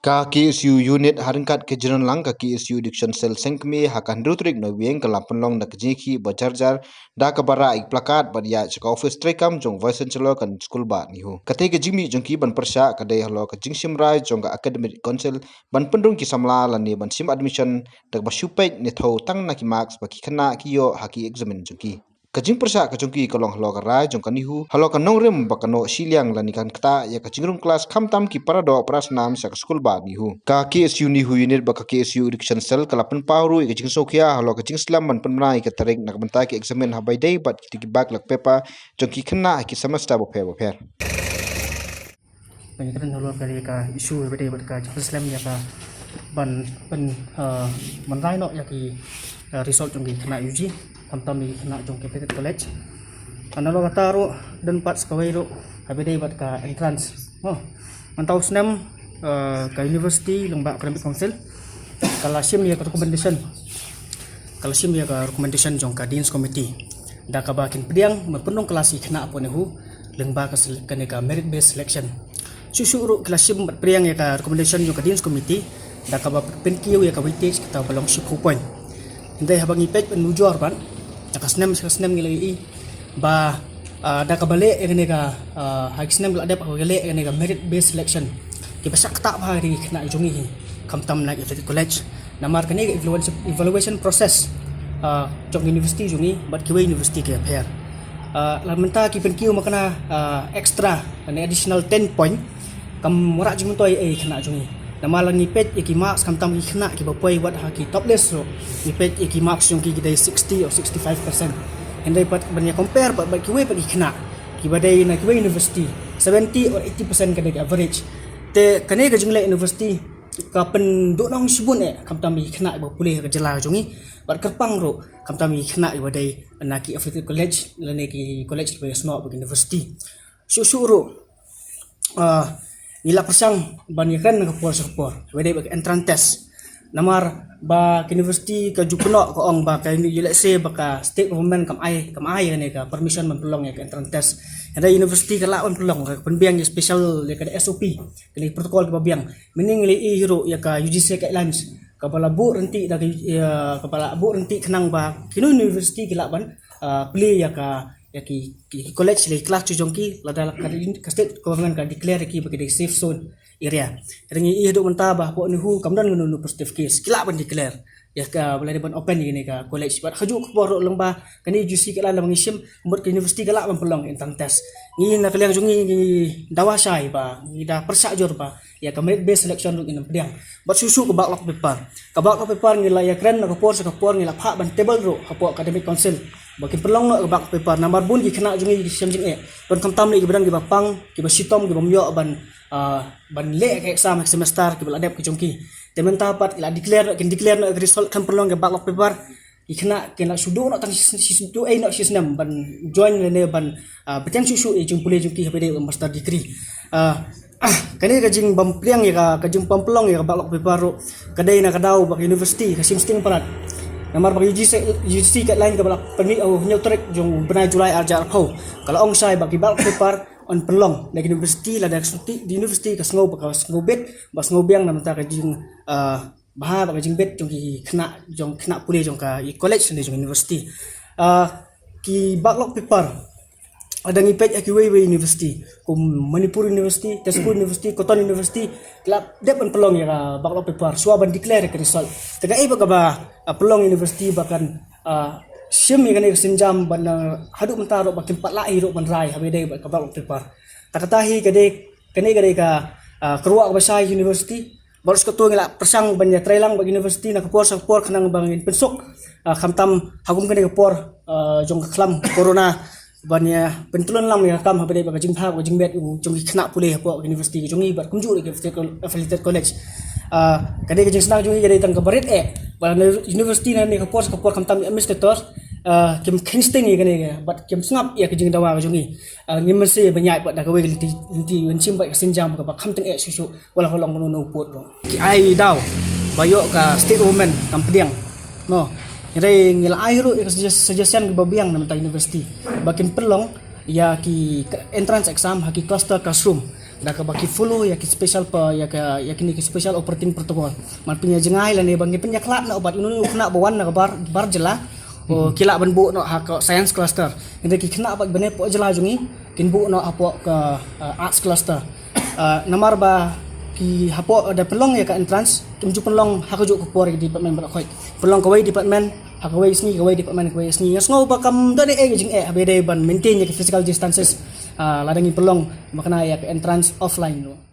Ka KSU unit haringkat ke jeron lang ka KSU diction cell sengkmi hakan rutrik no wieng ka lampelong na kjiki bajarjar da ka bara ik plakat badia chaka office trekam jong voice chalo kan school ba ni hu kate ke jimi jong ki ban persya ka dai halo ka jingsim rai jong ka academic council ban pendung ki samla lan ni ban sim admission dak ba shupek ni tho tang na ki marks ba ki khana ki yo haki examine jong ki kajing persya kajong ki kolong halo ka rai jong kanihu halo ka nongrem bakano siliang lanikan kta ya kajing room class khamtam ki parado prasnam sak school ba nihu ka KSU nihu unit ba ka KSU diction cell kalapan pawru kajing sokhia halo kajing slam man penmai ka tarik nak bentai ki examen habai dai bat ki bak lak pepa jong ki khna ki semester bo pher penyetan halo kali ka isu bede bat ka Islam ya ka ban menrai no ya ki result jong ki kena uji tam ni kena jong ke college analo kata ro dan pat sekawai ro habede bat ka entrance mantau senam ka university lembak academic council kala sim ya recommendation jong ka dean's committee da ka bakin pediang mapendong kelasi kena apa nehu lembak ka merit based selection susu ro kelas sim pediang ya ka recommendation jong ka dean's committee da ka ba penkiu ya ka weightage kita belong ship point ndai habang ipek penujor ban kasnem ngilai ba da ka balik ngene ka haksnem la dep balik ngene ka merit based selection ki basak tak hari kena jungi kamtam na Athletic College namar kani evaluation process jong university jungi bat kiwe university ke pair la menta ki penkiu makana extra an additional 10 point kam mura jung toy kena jungi namalang ipet iki marks kamtam ki kena ki bapoi wat ha ki topless ro ipet iki marks jong ki gidai 60 or 65%. Andai pat banyak compare pat kiwe pat kena ki badai na kiwe university 70 or 80% kadai average te kane ka jungle university ka penduk nang sibun kamtam ki kena ba pulih ka jela jongi bat kerpang ro kamtam ki kena badai anaki Athletic College lane ki college ba sno ba university susuro nila persang banyakan ke por wede bak entrance test namar ba university ka jukno ko ong ba ka let's say baka state government kam ai ne ka permission mempelong ya ka entrance test ada university ka lawan pelong ka penbiang special ya ka SOP kini protokol ka biang mening li hero ya ka UGC guidelines kepala bu renti da kepala bu renti kenang ba kini university ka lawan pilih ya ka ki college le class jongki lada ka state government ka declare ki bagi safe zone area ringi i dok menta bah po ni hu kamdan ngunu positive case kila ban declare ya ka boleh ban open ni ka college bat khaju ko ro lengba kani jusi kala lam ngisim mbot ke university kala ban pelong intang test ni na kaliang jungi ni dawa syai ba ni da persak jor ba ya ka merit based selection lu inam pediang bat susu ke bak lock paper ni la ya kren na ko por ni la pha ban table ro ko academic council bakin pelong no bak paper number bun ki kena jungi di semjing ban kamtam ni gibrang gi bapang ki basitom gi bomyo ban le ke exam semester ki bal adep ki jongki temen tapat la declare no result kan pelong gi bak paper ki kena sudu no tang season 2 no season 6 ban join ne ban beten susu jung pule jongki habede master degree kani kajing bampliang ya kajing pampelong ya bak paper ro kadai na kadau bak university ka simsting parat namar bagi UGC guideline ka balak permit nyutrek jong benai Julai arjar kau kalau ong sai bagi bal paper on pelong dari university la dari di university ka sngo ka sngo bet bas sngo biang nam ta ka jing bah ka jing bet jong ki kena pulih jong ka college ni jong university ki backlog paper ada ngipet aki we university kum Manipur University Tesuku University Cotton University kelap depan pelong ya backlog paper suaban declare ke result tegai ba pelong university bahkan sim yang ni senjam ban haduk mentaro bakin pat lai ro ban rai habede ba ka backlog paper takatahi kade ka keruak basai university baru seketua ngila persang banyak trailang bagi university na kapor kanang bangin pensok kamtam hagum kene kapor jong klam corona banyak pentulan lam ya kam habede bagi jingha bagi jingbet jong kena pulih po university jongi bar kumju ke Affiliated College kade ke jing senang jongi kade tang kabarit ban university na ni kapor kamtam administrator kim kinsting ni kane bat kim sngap ya ke jing dawa jongi ngimse banyak pat da ka we linti wencim ba sinjam ka ba kamteng susu wala holong no pot ro ki ai daw bayo ka state woman kampediang no Jadi ngila airu suggestion ke babiang nama university. Bakin pelong ya ki entrance exam haki cluster classroom. dah ka baki follow ya ki special pa ya kini ki special operating protocol man punya jengai lah ne bangi punya kelak na obat unu kena bawan na bar jela kila ban bu no ha ka science cluster inde ki kena bak bene po jela jungi kin bu no apo ka arts cluster namar ba ki hapo ada pelong ya ka entrance tumju pelong ha ka ju ko por di department ba khoi pelong ka wai department ha ka wai sni ka wai department ka wai sni ngau ba kam dane jing abede ban maintain ya ki physical distances ladangi pelong makna ya ka entrance offline no